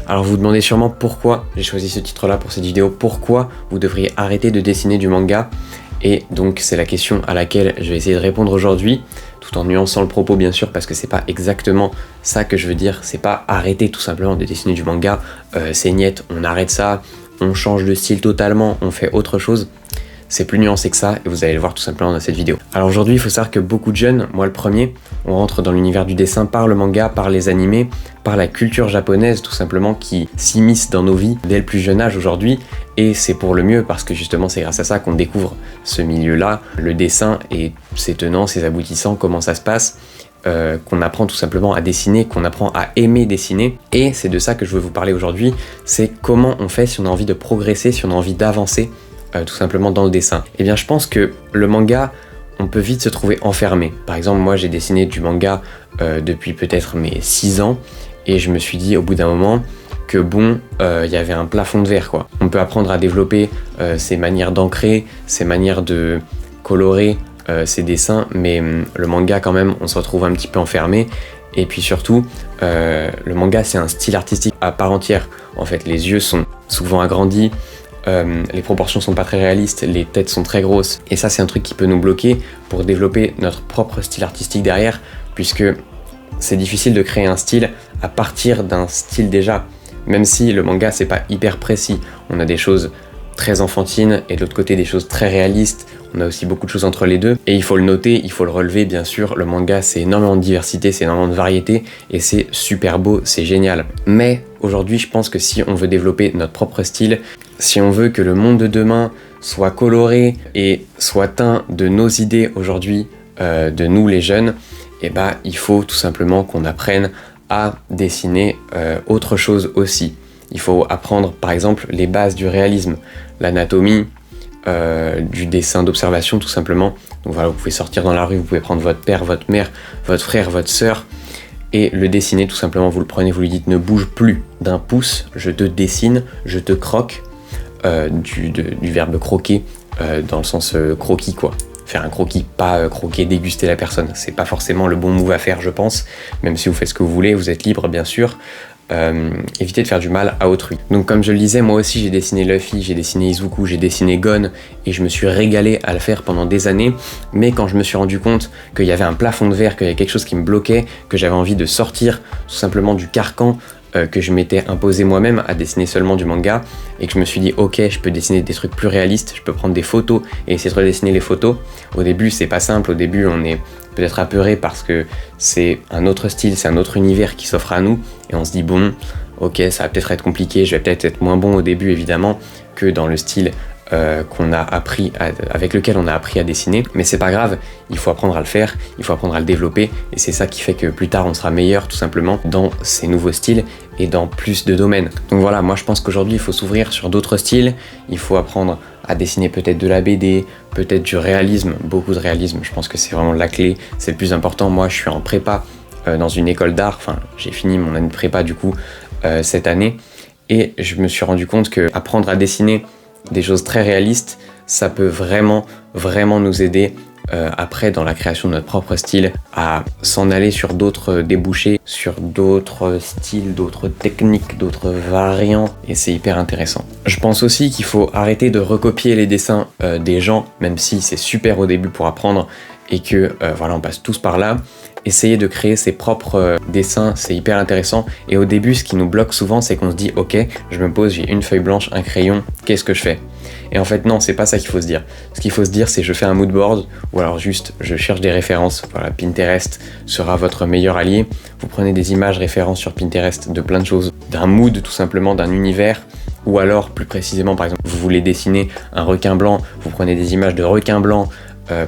Alors vous vous demandez sûrement pourquoi j'ai choisi ce titre là pour cette vidéo, pourquoi vous devriez arrêter de dessiner du manga. Et donc c'est la question à laquelle je vais essayer de répondre aujourd'hui, tout en nuançant le propos bien sûr, parce que c'est pas exactement ça que je veux dire, c'est pas arrêter tout simplement de dessiner du manga, c'est niette, on arrête ça, on change de style totalement, on fait autre chose. C'est plus nuancé que ça et vous allez le voir tout simplement dans cette vidéo. Alors aujourd'hui, il faut savoir que beaucoup de jeunes, moi le premier, on rentre dans l'univers du dessin par le manga, par les animés, par la culture japonaise tout simplement qui s'immisce dans nos vies dès le plus jeune âge aujourd'hui. Et c'est pour le mieux parce que justement c'est grâce à ça qu'on découvre ce milieu-là, le dessin et ses tenants, ses aboutissants, comment ça se passe. Qu'on apprend tout simplement à dessiner, qu'on apprend à aimer dessiner. Et c'est de ça que je veux vous parler aujourd'hui, c'est comment on fait si on a envie de progresser, si on a envie d'avancer tout simplement dans le dessin. Et bien je pense que le manga, on peut vite se trouver enfermé. Par exemple, moi j'ai dessiné du manga depuis peut-être mes 6 ans et je me suis dit au bout d'un moment que bon, y avait un plafond de verre quoi. On peut apprendre à développer ses manières d'ancrer, ses manières de colorer ses dessins, mais le manga quand même, on se retrouve un petit peu enfermé. Et puis surtout, le manga c'est un style artistique à part entière. En fait, les yeux sont souvent agrandis, les proportions sont pas très réalistes, les têtes sont très grosses. Et ça c'est un truc qui peut nous bloquer pour développer notre propre style artistique derrière, puisque c'est difficile de créer un style à partir d'un style déjà. Même si le manga c'est pas hyper précis, on a des choses très enfantines et de l'autre côté des choses très réalistes, on a aussi beaucoup de choses entre les deux et il faut le noter, il faut le relever bien sûr, le manga c'est énormément de diversité, c'est énormément de variété et c'est super beau, c'est génial. Mais aujourd'hui je pense que si on veut développer notre propre style, si on veut que le monde de demain soit coloré et soit teint de nos idées aujourd'hui, de nous les jeunes, et bah il faut tout simplement qu'on apprenne à dessiner autre chose aussi. Il faut apprendre par exemple les bases du réalisme, l'anatomie, du dessin d'observation tout simplement. Donc voilà, vous pouvez sortir dans la rue, vous pouvez prendre votre père, votre mère, votre frère, votre sœur et le dessiner tout simplement. Vous le prenez, vous lui dites ne bouge plus d'un pouce, je te dessine, je te croque, du verbe croquer dans le sens croquis quoi. Faire un croquis, pas croquer, déguster la personne. C'est pas forcément le bon move à faire, je pense. Même si vous faites ce que vous voulez, vous êtes libre, bien sûr. Évitez de faire du mal à autrui. Donc comme je le disais, moi aussi j'ai dessiné Luffy, j'ai dessiné Izuku, j'ai dessiné Gon et je me suis régalé à le faire pendant des années. Mais quand je me suis rendu compte qu'il y avait un plafond de verre, qu'il y avait quelque chose qui me bloquait, que j'avais envie de sortir tout simplement du carcan que je m'étais imposé moi-même à dessiner seulement du manga et que je me suis dit ok, je peux dessiner des trucs plus réalistes, je peux prendre des photos et essayer de redessiner les photos. Au début c'est pas simple, au début on est peut-être apeuré parce que c'est un autre style, c'est un autre univers qui s'offre à nous et on se dit bon ok, ça va peut-être être compliqué, je vais peut-être être moins bon au début évidemment que dans le style qu'on a appris avec lequel on a appris à dessiner, mais c'est pas grave, il faut apprendre à le faire, il faut apprendre à le développer et c'est ça qui fait que plus tard on sera meilleur tout simplement dans ces nouveaux styles et dans plus de domaines. Donc voilà, moi je pense qu'aujourd'hui il faut s'ouvrir sur d'autres styles, il faut apprendre à dessiner peut-être de la BD, peut-être du réalisme, beaucoup de réalisme, je pense que c'est vraiment la clé, c'est le plus important. Moi je suis en prépa dans une école d'art, enfin j'ai fini mon année de prépa du coup cette année et je me suis rendu compte que apprendre à dessiner des choses très réalistes, ça peut vraiment nous aider après dans la création de notre propre style à s'en aller sur d'autres débouchés, sur d'autres styles, d'autres techniques, d'autres variantes et c'est hyper intéressant. Je pense aussi qu'il faut arrêter de recopier les dessins des gens, même si c'est super au début pour apprendre et que voilà, on passe tous par là. Essayer de créer ses propres dessins, c'est hyper intéressant. Et au début, ce qui nous bloque souvent, c'est qu'on se dit ok, je me pose, j'ai une feuille blanche, un crayon, qu'est-ce que je fais? Et en fait non, c'est pas ça qu'il faut se dire. Ce qu'il faut se dire, c'est je fais un mood board ou alors juste je cherche des références. Voilà, Pinterest sera votre meilleur allié. Vous prenez des images références sur Pinterest de plein de choses, d'un mood tout simplement, d'un univers. Ou alors plus précisément, par exemple, vous voulez dessiner un requin blanc, vous prenez des images de requin blanc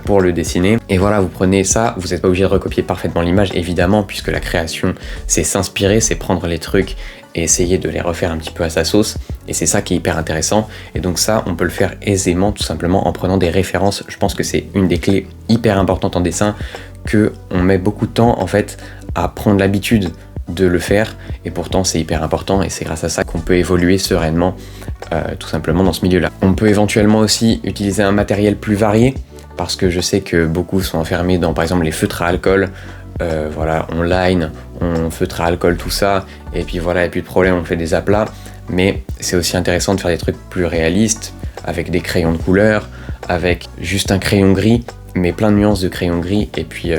pour le dessiner. Et voilà, vous prenez ça, vous n'êtes pas obligé de recopier parfaitement l'image, évidemment, puisque la création, c'est s'inspirer, c'est prendre les trucs et essayer de les refaire un petit peu à sa sauce. Et c'est ça qui est hyper intéressant. Et donc ça, on peut le faire aisément, tout simplement en prenant des références. Je pense que c'est une des clés hyper importantes en dessin, que on met beaucoup de temps, en fait, à prendre l'habitude de le faire. Et pourtant, c'est hyper important et c'est grâce à ça qu'on peut évoluer sereinement, tout simplement dans ce milieu-là. On peut éventuellement aussi utiliser un matériel plus varié, parce que je sais que beaucoup sont enfermés dans par exemple les feutres à alcool, voilà, on line, on feutre à alcool, tout ça, et puis voilà, et puis de problème, on fait des aplats. Mais c'est aussi intéressant de faire des trucs plus réalistes, avec des crayons de couleur, avec juste un crayon gris, mais plein de nuances de crayon gris, et puis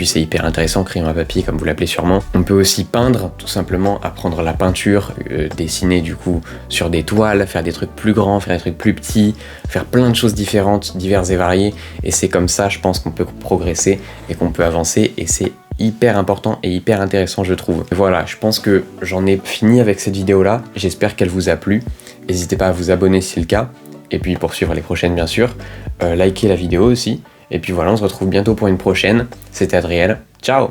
c'est hyper intéressant, crayon à papier comme vous l'appelez sûrement. On peut aussi peindre, tout simplement, apprendre la peinture, dessiner du coup sur des toiles, faire des trucs plus grands, faire des trucs plus petits, faire plein de choses différentes, diverses et variées, et c'est comme ça, je pense qu'on peut progresser et qu'on peut avancer, et c'est hyper important et hyper intéressant, je trouve. Voilà, je pense que j'en ai fini avec cette vidéo là, j'espère qu'elle vous a plu. N'hésitez pas à vous abonner si c'est le cas, et puis pour suivre les prochaines bien sûr, likez la vidéo aussi, et puis voilà, on se retrouve bientôt pour une prochaine. C'était Adriel, ciao.